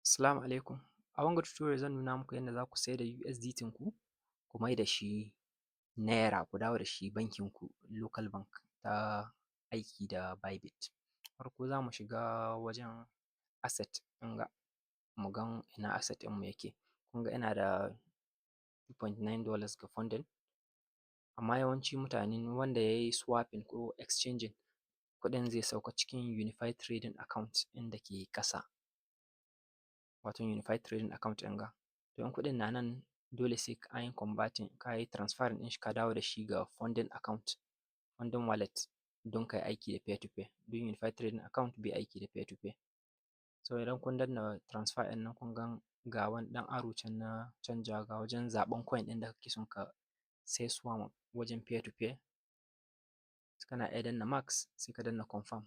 Assalamu alaikum. A wanga tutorial zan nuna muku yadda za ku sayar da USDT ku, ku mai da shi Naira, ku dawo da shi bankin ku local bank ta aiki da Bybit. Farko za mu shiga wajen asset ɗin ga, mu gan ina asset ɗinmu yake. Kun ga ina da $2.9 ga funding, amma yawanci mutane wanda ya yi swapping ko exchanging kuɗin zai sauka cikin Unified Trading Account ɗin da ke ƙasa. Wato Unified Trading Account ɗin ga. To in kuɗin na nan dole sai an yi converting, ka yi transferring ɗin shi ka dawo da shi ga funding account, funding wallet don ka yi aiki da peer to peer. Don Unified Trading Account bai aiki da peer to peer. So idan kun danna transfer ɗin nan kun gan ga wani ɗan arrow can na canjawa, ga wajen zaɓen coin ɗin da kake son ka saisuwa ma wajen peer to peer. Kana iya danna max sai ka danna confirm.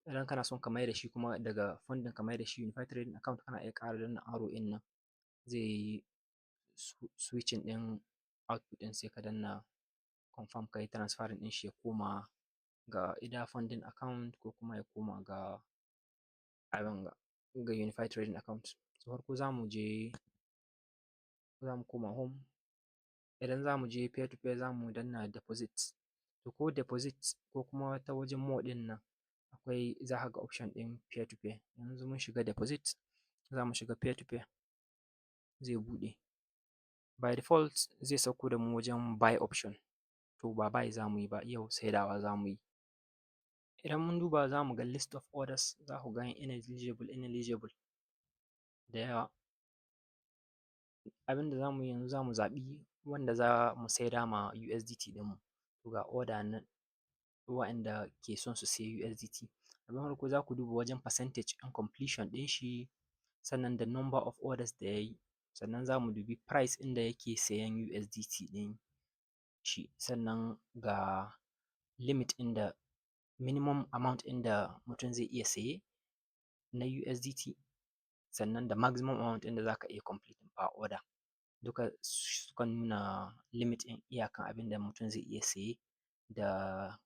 Idan kana son ka mai da shi kuma daga funding ka mai da shi Unified Trading Account kana iya ƙara danna arrow ɗin nan zai yi switching ɗin output ɗin sai ka danna confirm ka yi transferring ɗin shi ya koma ga either funding account ko kuma ya koma ga abin ga Unified Trading Account. So farko za mu koma home. Idan za mu je peer to peer za mu danna deposit. To ko deposit ko kuma ta wajen more ɗin nan akwai za ka ga option ɗin peer to peer. Yanzu mun shiga deposit, za mu shiga peer to peer zai buɗe. By default zai sauko da mu wajen buy option. To ba buy za mu yi ba, yau saidawa za mu yi. Idan mun duba za mu ga list of orders, za ku ga ineligible da yawa. Abin da za mu yi yanzu za mu zaɓi wanda za mu saida ma USDT ɗinmu. To ga order nan waɗanda ke son su sayi USDT. Abin farko za ku duba wajen percentage ɗin completion ɗin shi, sannan da number of orders da ya yi, sannan za mu dubi price ɗin da yake sayan USDT ɗin shi, sannan ga limit ɗin da minimum amount ɗin da mutum zai iya saye na USDT, sannan da maximum amount ɗin da za ka iya completing per order. Duka sukan nuna limit ɗin iyakan abin da mutum zai iya saye da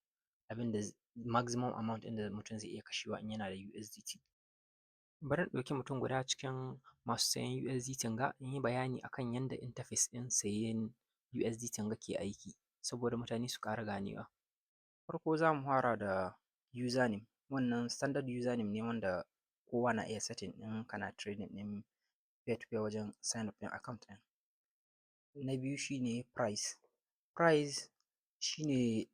abin da maximum amount ɗin da mutum zai iya kashewa in yana da USDT. Bari in ɗauki mutum guda cikin masu sayen USDT ga in yi bayani akan yanda interface ɗin sayen USDT ga ke aiki saboda mutane su ƙara ganewa. Farko za mu fara da username. Wannan standard username ne wanda kowa na iya setting in kana trading ɗin peer to peer wajen sign up ɗin account ɗin. Na biyu shine price. Price shine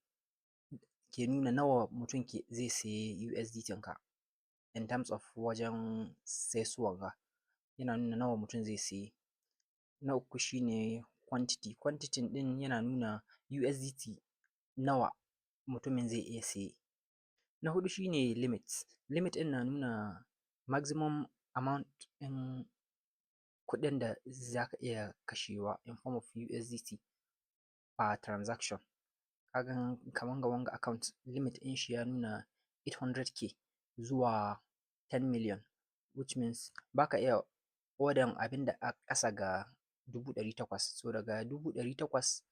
ke nuna nawa mutum zai sayi USDT ka in terms of wajen saisuwan ga. Yana nuna nawa mutum zai sayi. Na uku shine quantity. Quantity ɗin yana nuna USDT nawa mutumin zai iya saye. Na huɗu shine limit. Limit ɗin na nuna maximum amount ɗin kuɗin da za ka iya kashewa in form of USDT per transaction. Ka gan kaman ga wanga account limit ɗin shi ya nuna 800k zuwa 10 million, which means ba ka iya order abin da a ƙasa ga 800,000. So daga 800,000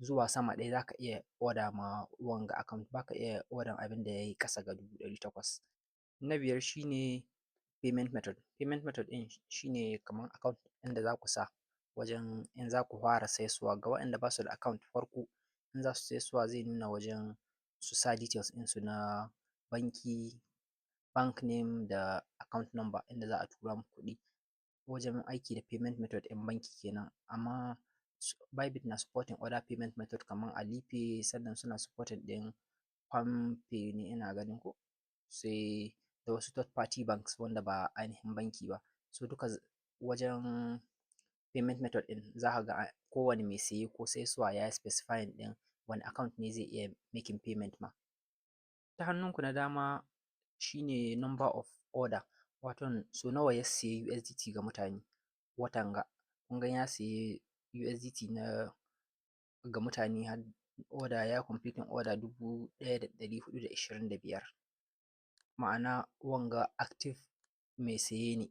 zuwa sama ɗaya za ka iya order ma wanga account, ba ka iya order abin da ya yi ƙasa ga 800,000. Na biyar shine payment method. Payment method ɗin shine kaman account ɗin da za ku sa wajen in za ku fara saisuwa. Ga waɗanda ba su da account farko in za su saisuwa zai nuna wajen su sa details ɗinsu na banki, bank name da account number inda za a tura muku kuɗi wajen aiki da payment method ɗin banki kenan. Amma Bybit na supporting other payment method kaman Alipay, sannan suna supporting ɗin Palmpay ne ina ganin ko, sai da wasu third party banks wanda ba ainihin banki ba. So duka wajen payment method ɗin za ka ga kowane mai saye ko saisuwa ya yi specifying ɗin wane account ne zai iya making payment ma. Ta hannunku na dama shine number of order, waton so nawa ya sayi USDT ga mutane watan ga. Kun ga ya sayi USDT na ga mutane har order ya completing order 1425. Ma'ana wanga active mai saye ne.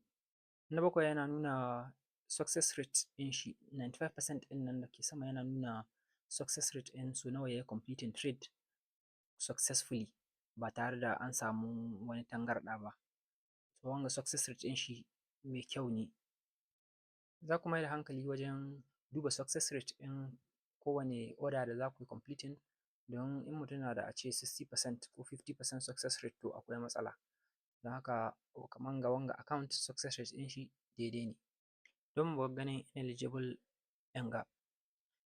Na bakwai yana nuna success rate ɗin shi 95% ɗin nan da ke sama yana nuna success rate ɗin so nawa ya yi completing trade successfully ba tare da an samu wani tangarɗa ba. So wanga success rate ɗin shi mai kyau ne. Za ku mai da hankali wajen duba success rate ɗin kowane order da za ku yi completing, don in mutum na da a ce 60% ko 50% success rate to akwai matsala. Don haka kaman ga wanga account success rate ɗin shi daidai ne. Don mu bar ganin ineligible ɗin ga,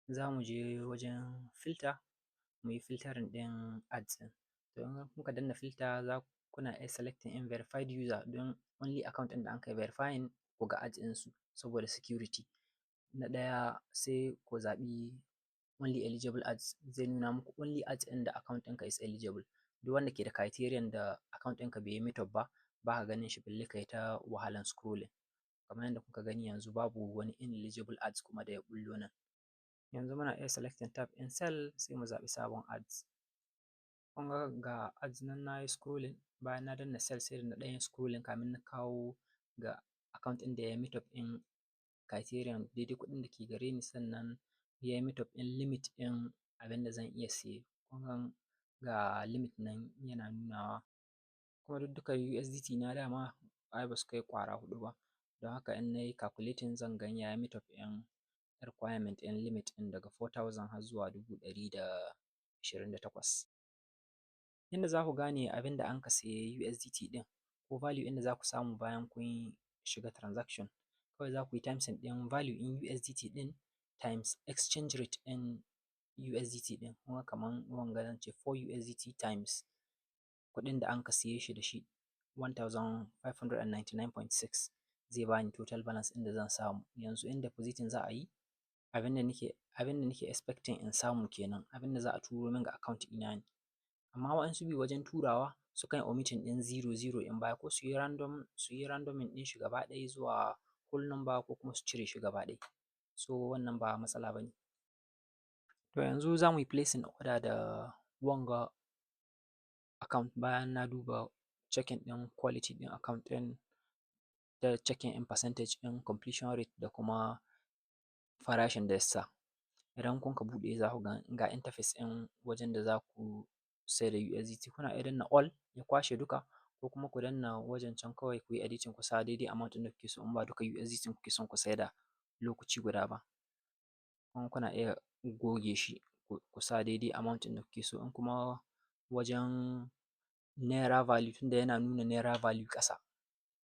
za mu je wajen filter mu yi filtering ɗin ads ɗin. To in kuka danna filter kuna iya selecting in verified user don only account ɗin da anka yi verifying ku ga ads ɗinsu saboda security. Na ɗaya sai ku zaɓi only eligible ads, zai nuna muku only ads ɗin da account ɗinka is eligible. Duk wanda ke da criterion da account ɗinka bai yi meet up ba, ba ka ganin shi balle kai ta wahalan scrolling. Kamar yadda kuka gani yanzu babu wani ineligible ads kuma da ya ɓullo nan. Yanzu muna iya selecting tab in cell sai mu zaɓi sabon ads. Kun ga ads nan na yi scrolling, bayan na danna cell sai da na ɗan yi scrolling kamin na kawo ga account ɗin da ya meet up ɗin criterion daidai kuɗin da ke gare ni, sannan ya yi meet up ɗin limit ɗin abin da zan iya siye. Kun ga limit nan yana nunawa. Kuma duka USDT na dama ai ba su kai ƙwara huɗu ba. Don haka in na yi calculating zan gan ya yi meet up ɗin requirement ɗin limit ɗin daga 4,000 har zuwa 128. Yanda za ku gane abin da anka saye USDT ɗin ko value ɗin da za ku samu bayan kun shiga transaction, kawai za ku yi timesing ɗin value in USDT ɗin times exchange rate ɗin USDT ɗin. Kun ga kaman wanga zan ce 4 USDT times kuɗin da anka siye shi da shi 1,599.6 zai bani total balance ɗin da zan samu. Yanzu in depositing za a yi, abin da nake expecting in samu kenan, abin da za a turo min ga account ɗina ne. Amma waɗansu bi wajen turawa sukan yi omitting ɗin 00 in baya ko su yi randoming ɗin shi gaba ɗaya zuwa whole number ko kuma su cire shi gaba ɗaya. So wannan ba matsala ba ne. To yanzu za mu yi placing order da wanga account bayan na duba checking ɗin quality ɗin account ɗin da checking in percentage ɗin completion rate da kuma farashin da ya sa. Idan kun ka buɗe za ku ga interface ɗin wajen da za ku sai da USDT. Kuna iya danna all ya kwashe duka ko kuma ku danna wajen can kawai ku yi editing ku sa daidai amount ɗin da kuke so in ba duka USDT kuke son ku saida lokaci guda ba. Kuma kuna iya goge shi ku sa daidai amount ɗin da kuke so. In kuma wajen naira value tunda yana nuna naira value ƙasa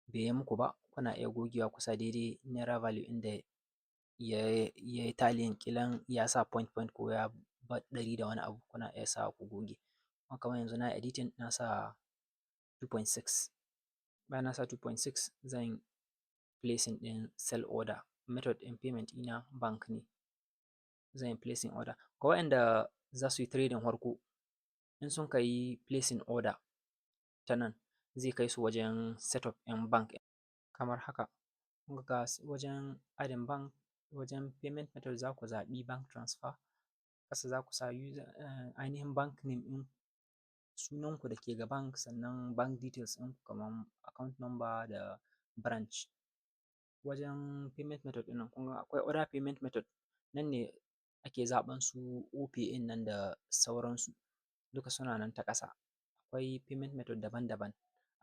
bai yi muku ba, kuna iya gogewa ku sa daidai naira value ɗin da ya yi tallying ƙilan ya sa point ko ya bar ɗari da wani abu, kuna iya sawa ku goge. Kuma kamar yanzu na yi editing na sa 2.6. Bayan na sa 2.6 zan placing ɗin sell order. Method ɗin payment ɗina bank ne. Zan yi placing order. Ga waɗanda za su yi trading farko, in sun ka yi placing order ta nan zai kai su wajen setup ɗin bank kamar haka. Kun ga wajen adding bank, wajen payment method za ku zaɓi bank transfer. Ƙasa za ku sa ainihin bank name ɗin sunanku da ke ga bank, sannan bank details ɗinku kamar account number da branch. Wajen payment method ɗin nan kun ga akwai other payment method, nan ne ake zaɓan su Opay ɗin nan da sauransu. Duka suna nan ta ƙasa. Akwai payment method daban-daban.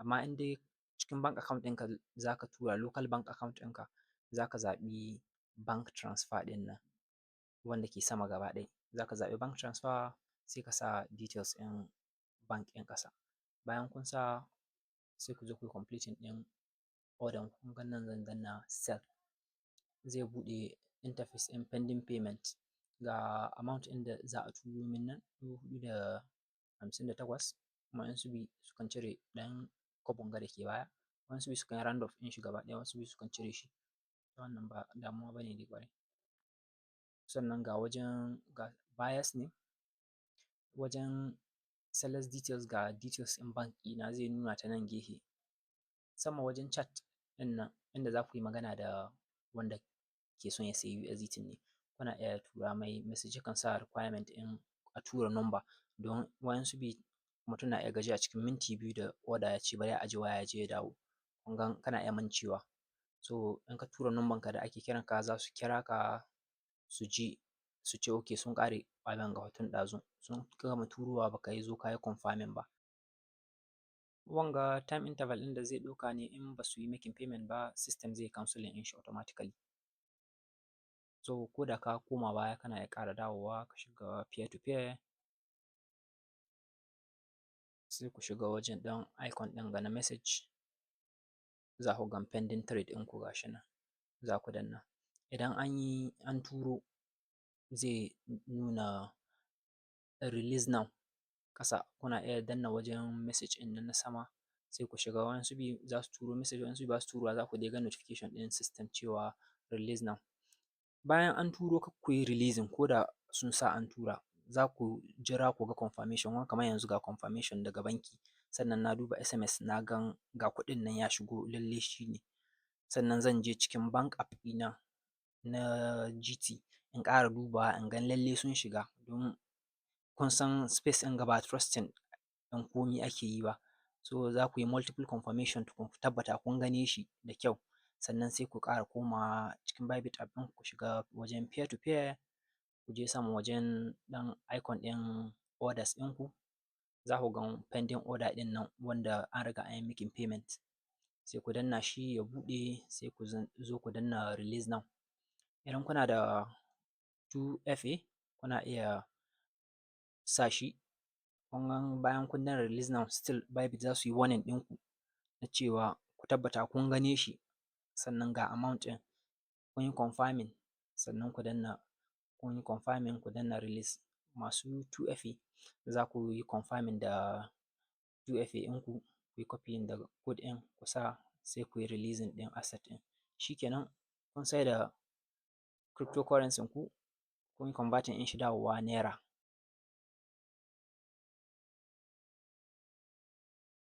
Amma in dai cikin bank account ɗinka za ka tura local bank account ɗinka, za ka zaɓi bank transfer ɗin nan wanda ke sama gaba ɗaya. Za ka zaɓi bank transfer sai ka sa details ɗin bank ɗin ƙasa. Bayan kun sa sai ku zo ku yi completing ɗin order. Kun ga nan zan danna sell. Zai buɗe interface ɗin pending payment. Ga amount ɗin da za a turo min nan 458. Kuma waɗansu bi sukan cire ɗan kwabon ga da ke baya. Waɗansu bi sukan yi round off ɗin shi gaba ɗaya, waɗansu bi sukan cire shi. Wannan ba damuwa ba ne dai ƙwarai. Sannan ga wajen ga buyers ne. Wajen sellers details ga details ɗin bank ɗina zai nuna ta nan gefe. Sama wajen chat ɗin nan inda za ku yi magana da wanda ke son ya sayi USDT ne. Kuna iya tura mai message yakan sa requirement ɗin a tura number don waɗansu bi mutum na iya gajiya cikin minti biyu da order ya ce bari ya aje waya ya je ya dawo. Kun ga kana iya mancewa. So in ka tura number ka da ake kiran ka za su kira ka su ji su ce okay sun ƙare abin ga tun ɗazu. Sun gama turowa ba ka yi zo ka yi confirming ba. Wanga time interval ɗin da zai ɗauka ne in ba su yi making payment ba system zai cancelling ɗin shi automatically. So ko da ka koma baya kana iya ƙara dawowa ka shiga peer to peer, sai ku shiga wajen ɗan icon ɗin ga na message, za ku gan pending trade ɗinku ga shi nan, za ku danna. Idan an turo zai nuna release now ƙasa, kuna iya danna wajen message ɗin nan na sama sai ku shiga. Waɗansu bi za su turo message, waɗansu bi ba su turowa, za ku dai ga notification ɗin system cewa release now. Bayan an turo kar ku yi releasing ko da sun sa an tura, za ku jira ku ga confirmation. Kamar yanzu ga confirmation daga banki, sannan na duba SMS na gan ga kuɗin nan ya shigo lalle shi ne. Sannan zan je cikin bank app ɗina na GT in ƙara dubawa in gan lalle sun shiga. Don kun san space ɗin ga ba trusting ɗin komi ake yi ba. So za ku yi multiple confirmation tukun ku tabbata kun gane shi da kyau. Sannan sai ku ƙara komawa cikin Bybit app ɗin ku shiga wajen peer to peer, ku je sama wajen ɗan icon ɗin orders ɗinku, za ku gan pending order ɗin nan wanda an riga an yi making payment. Sai ku danna shi ya buɗe, sai ku zo ku danna release now. Idan kuna da 2FA kuna iya sa shi. Kun gan bayan kun danna release now still Bybit za su yi warning ɗinku na cewa ku tabbata kun gane shi, sannan ga amount ɗin kun yi confirming, sannan ku danna, kun yi confirming ku danna release. Masu 2FA za ku yi confirming da 2FA ɗinku, ku yi copying daga code ɗin ku sa, sai ku yi releasing ɗin asset ɗin. Shi kenan kun saida cryptocurrency ku, kun yi converting ɗin shi dawowa naira.